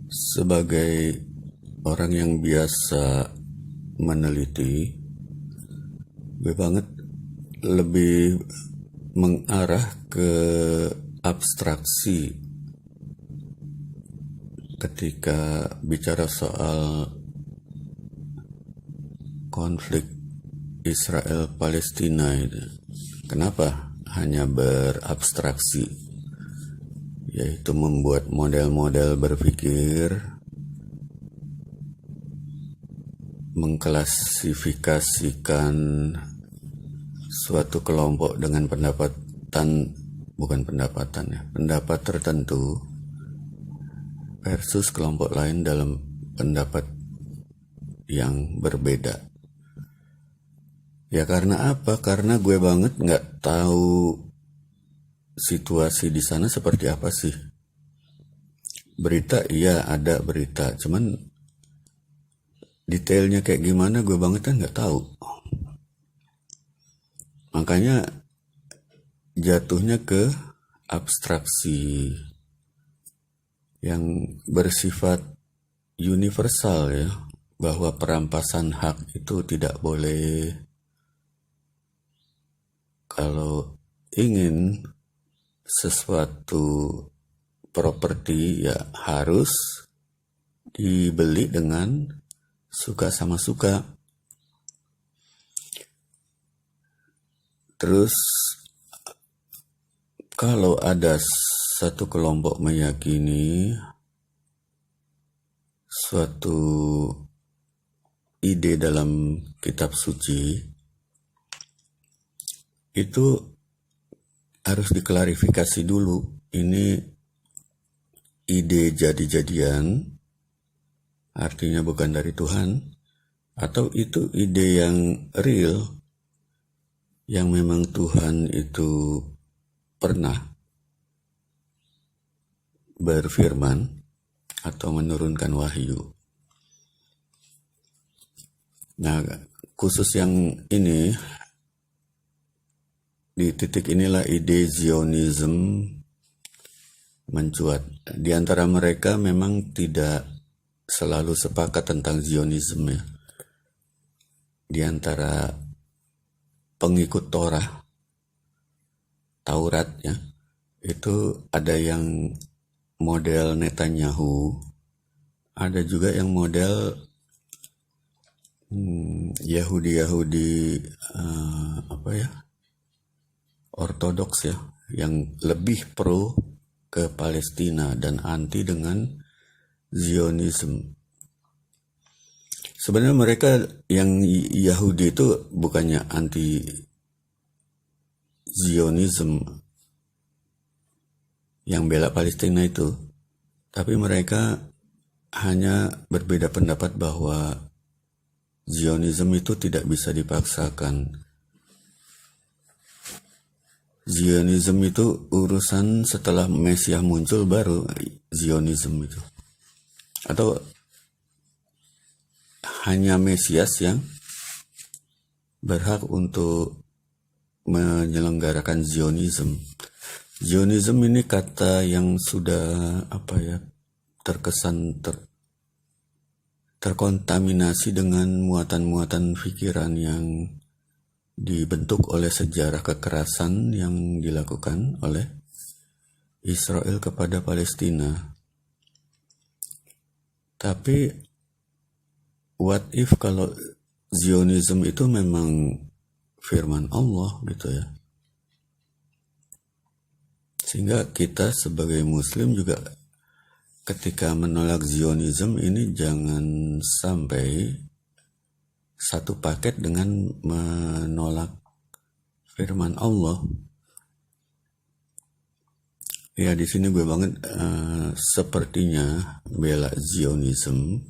Sebagai orang yang biasa meneliti, gue banget lebih mengarah ke abstraksi ketika bicara soal konflik Israel-Palestina itu. Kenapa hanya berabstraksi? Yaitu membuat model-model berpikir, mengklasifikasikan suatu kelompok dengan pendapat tertentu versus kelompok lain dalam pendapat yang berbeda. Ya karena apa? Karena gue banget nggak tahu situasi di sana seperti apa sih. Berita, iya ada berita, cuman detailnya kayak gimana gue banget kan nggak tahu. Makanya jatuhnya ke abstraksi yang bersifat universal ya, bahwa perampasan hak itu tidak boleh. Kalau ingin sesuatu properti ya harus dibeli dengan suka sama suka. Terus kalau ada satu kelompok meyakini suatu ide dalam kitab suci, itu harus diklarifikasi dulu. Ini ide jadi-jadian, artinya bukan dari Tuhan, atau itu ide yang real, yang memang Tuhan itu pernah berfirman atau menurunkan wahyu. Nah, khusus yang ini, di titik inilah ide Zionism mencuat. Di antara mereka memang tidak selalu sepakat tentang Zionism ya. Di antara pengikut Taurat ya, itu ada yang model Netanyahu, ada juga yang model Yahudi ortodoks ya, yang lebih pro ke Palestina dan anti dengan Zionism. Sebenarnya mereka yang Yahudi itu bukannya anti Zionism yang bela Palestina itu, tapi mereka hanya berbeda pendapat bahwa Zionism itu tidak bisa dipaksakan. Zionism itu urusan setelah Mesias muncul baru Zionism itu. Atau hanya Mesias yang berhak untuk menyelenggarakan Zionism. Zionism ini kata yang sudah terkesan terkontaminasi dengan muatan-muatan pikiran yang dibentuk oleh sejarah kekerasan yang dilakukan oleh Israel kepada Palestina. Tapi what if kalau Zionism itu memang firman Allah gitu ya. Sehingga kita sebagai Muslim juga ketika menolak Zionism ini jangan sampai satu paket dengan menolak firman Allah. Ya di sini gue banget sepertinya bela Zionism,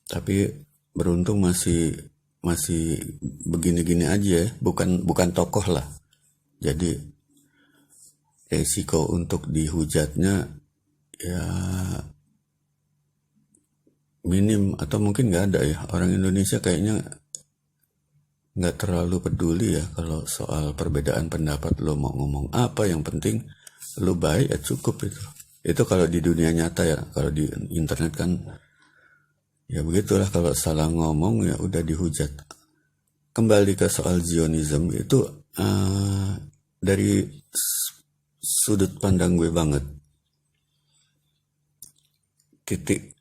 tapi beruntung masih begini-gini aja, bukan tokoh lah. Jadi resiko untuk dihujatnya ya minim atau mungkin nggak ada ya. Orang Indonesia kayaknya nggak terlalu peduli ya kalau soal perbedaan pendapat. Lo mau ngomong apa, yang penting lo baik ya cukup itu. Itu kalau di dunia nyata ya, kalau di internet kan ya begitulah, kalau salah ngomong ya udah dihujat. Kembali ke soal Zionism itu dari sudut pandang gue banget, titik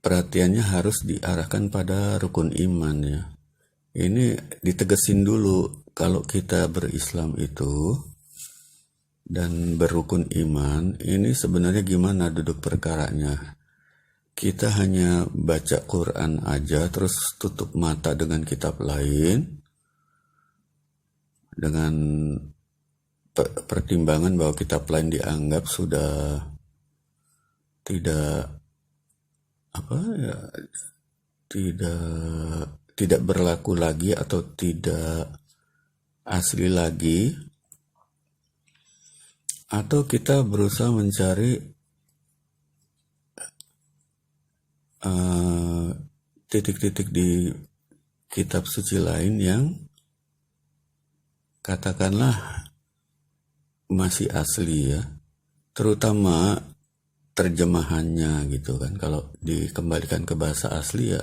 perhatiannya harus diarahkan pada rukun iman ya. Ini ditegesin dulu, kalau kita berislam itu dan berrukun iman, ini sebenarnya gimana duduk perkaranya. Kita hanya baca Quran aja, terus tutup mata dengan kitab lain, dengan pertimbangan bahwa kitab lain dianggap sudah tidak tidak berlaku lagi atau tidak asli lagi, atau kita berusaha mencari titik-titik di kitab suci lain yang katakanlah masih asli ya, terutama terjemahannya gitu kan. Kalau dikembalikan ke bahasa asli ya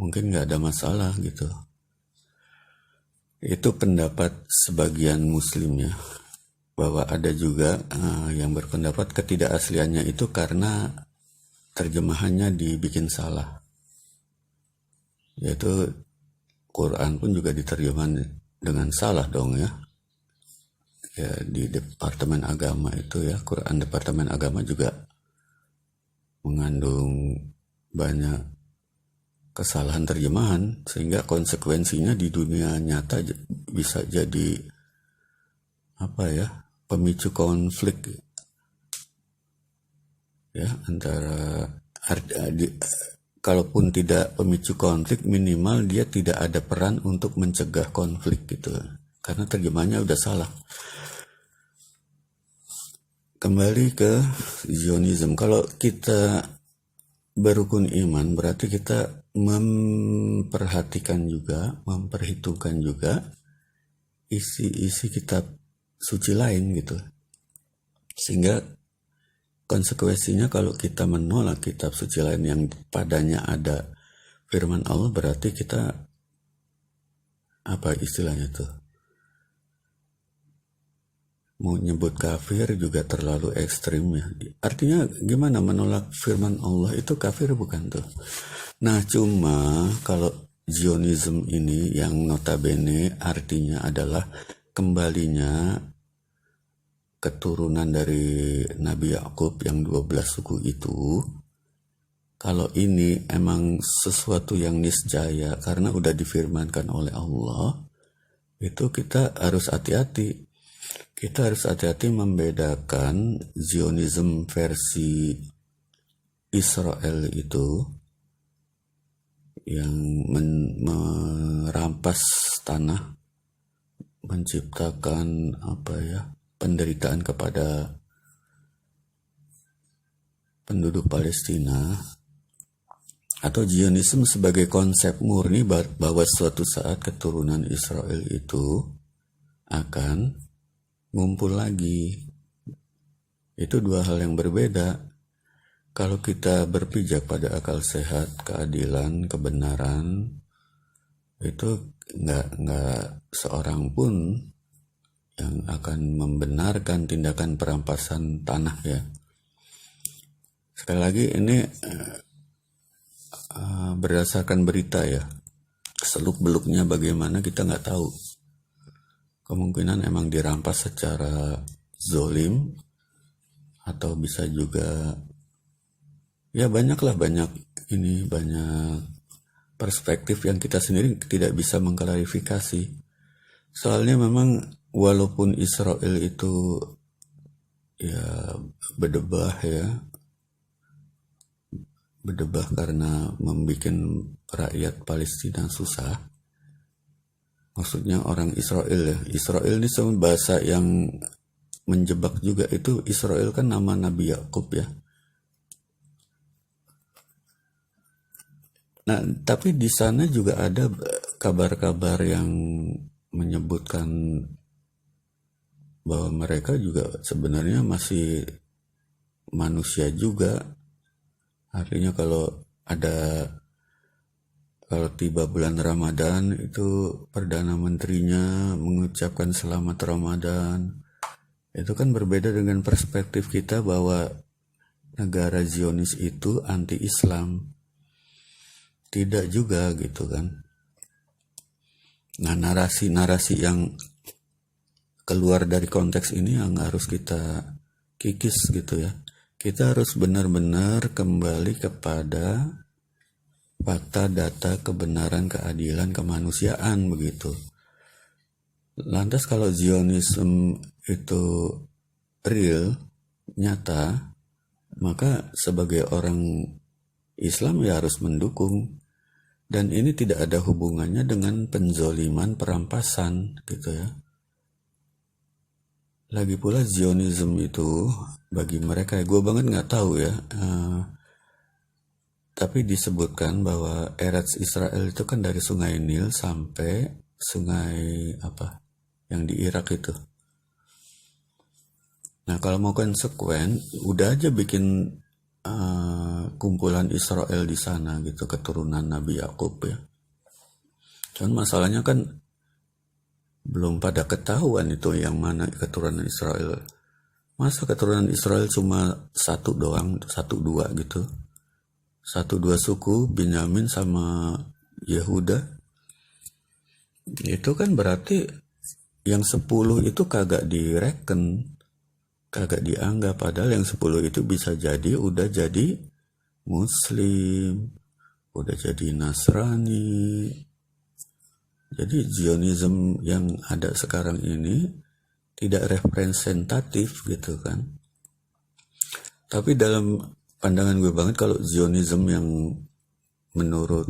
mungkin nggak ada masalah gitu. Itu pendapat sebagian muslim ya, bahwa ada juga yang berpendapat ketidakasliannya itu karena terjemahannya dibikin salah, yaitu Quran pun juga diterjemahkan dengan salah dong ya. Ya di Departemen Agama itu ya, Quran Departemen Agama juga mengandung banyak kesalahan terjemahan, sehingga konsekuensinya di dunia nyata bisa jadi pemicu konflik ya, antara kalaupun tidak pemicu konflik, minimal dia tidak ada peran untuk mencegah konflik gitu, karena terjemahannya udah salah. Kembali ke Zionism, kalau kita berukun iman berarti kita memperhatikan juga, memperhitungkan juga isi-isi kitab suci lain gitu, sehingga konsekuensinya kalau kita menolak kitab suci lain yang padanya ada firman Allah, berarti kita apa istilahnya tuh, mau nyebut kafir juga terlalu ekstrim ya. Artinya gimana menolak firman Allah itu kafir bukan tuh? Nah cuma kalau Zionism ini yang notabene artinya adalah kembalinya keturunan dari Nabi Yakub yang 12 suku itu, kalau ini emang sesuatu yang niscaya karena udah difirmankan oleh Allah, itu kita harus hati-hati. Kita harus hati-hati membedakan Zionism versi Israel itu yang merampas tanah, menciptakan penderitaan kepada penduduk Palestina, atau Zionism sebagai konsep murni bahwa suatu saat keturunan Israel itu akan ngumpul lagi. Itu dua hal yang berbeda. Kalau kita berpijak pada akal sehat, keadilan, kebenaran, itu nggak seorang pun yang akan membenarkan tindakan perampasan tanah ya. Sekali lagi ini berdasarkan berita ya, seluk-beluknya bagaimana kita nggak tahu. Kemungkinan emang dirampas secara zolim, atau bisa juga ya banyak perspektif yang kita sendiri tidak bisa mengklarifikasi. Soalnya memang walaupun Israel itu ya berdebah karena membuat rakyat Palestina susah. Maksudnya orang Israel ya. Israel ini sama bahasa yang menjebak juga. Itu Israel kan nama Nabi Yakub ya. Nah, tapi di sana juga ada kabar-kabar yang menyebutkan bahwa mereka juga sebenarnya masih manusia juga. Artinya kalau tiba bulan Ramadan itu Perdana Menterinya mengucapkan selamat Ramadan. Itu kan berbeda dengan perspektif kita bahwa negara Zionis itu anti-Islam. Tidak juga gitu kan. Nah, narasi-narasi yang keluar dari konteks ini yang harus kita kikis gitu ya. Kita harus benar-benar kembali kepada fakta, data, kebenaran, keadilan, kemanusiaan begitu. Lantas kalau Zionisme itu real, nyata, maka sebagai orang Islam ya harus mendukung. Dan ini tidak ada hubungannya dengan penzoliman, perampasan gitu ya. Lagi pula Zionisme itu bagi mereka, gue banget nggak tahu ya, tapi disebutkan bahwa Eretz Israel itu kan dari Sungai Nil sampai sungai apa yang di Irak itu. Nah kalau mau konsekuen, udah aja bikin kumpulan Israel di sana gitu, keturunan Nabi Yakub ya. Cuman masalahnya kan belum pada ketahuan itu yang mana keturunan Israel. Masa keturunan Israel cuma satu doang, 1-2 gitu. 1-2 suku, Binyamin sama Yehuda. Itu kan berarti yang 10 itu kagak direken, kagak dianggap. Padahal yang 10 itu bisa jadi udah jadi Muslim, udah jadi Nasrani. Jadi Zionisme yang ada sekarang ini tidak representatif gitu kan. Tapi dalam pandangan gue banget kalau Zionisme yang menurut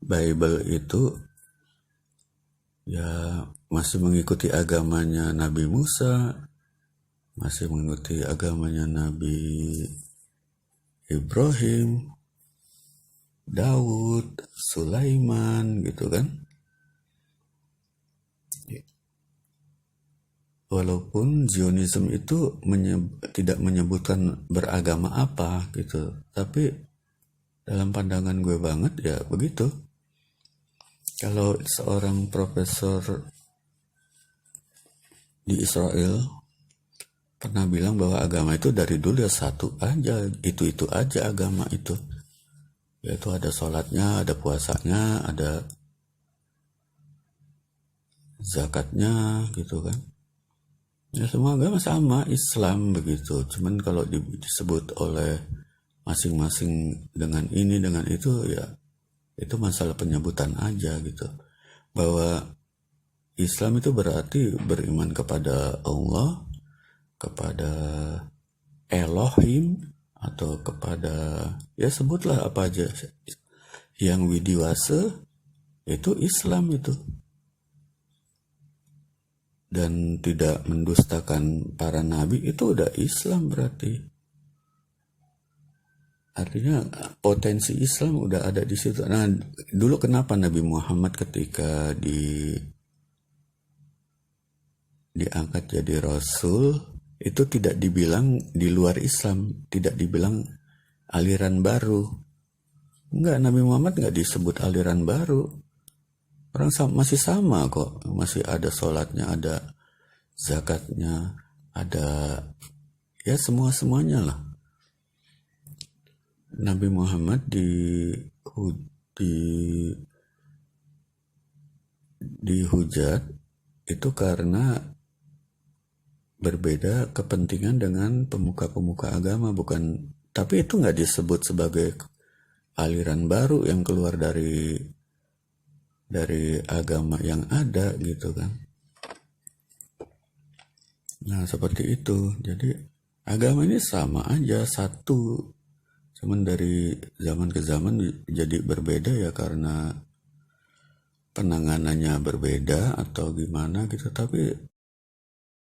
Bible itu ya masih mengikuti agamanya Nabi Musa, masih mengikuti agamanya Nabi Ibrahim, Daud, Sulaiman gitu kan. Walaupun Zionisme itu tidak menyebutkan beragama apa gitu, tapi dalam pandangan gue banget ya begitu. Kalau seorang profesor di Israel pernah bilang bahwa agama itu dari dulu ya satu aja, itu aja agama itu. Yaitu ada sholatnya, ada puasanya, ada zakatnya gitu kan. Ya semua agama sama, Islam begitu. Cuman kalau disebut oleh masing-masing dengan ini, dengan itu ya itu masalah penyebutan aja gitu. Bahwa Islam itu berarti beriman kepada Allah, kepada Elohim, atau kepada ya sebutlah apa aja yang widiwasa, itu Islam itu. Dan tidak mendustakan para nabi, itu udah Islam berarti. Artinya potensi Islam udah ada di situ. Nah, dulu kenapa Nabi Muhammad ketika diangkat jadi Rasul itu tidak dibilang di luar Islam, tidak dibilang aliran baru. Enggak, Nabi Muhammad enggak disebut aliran baru. Orang masih sama kok, masih ada sholatnya, ada zakatnya, ada ya semuanya lah. Nabi Muhammad dihujat itu karena berbeda kepentingan dengan pemuka-pemuka agama, bukan. Tapi itu nggak disebut sebagai aliran baru yang keluar dari agama yang ada gitu kan. Nah seperti itu. Jadi agama ini sama aja, satu. Cuman dari zaman ke zaman jadi berbeda ya karena penanganannya berbeda atau gimana gitu. Tapi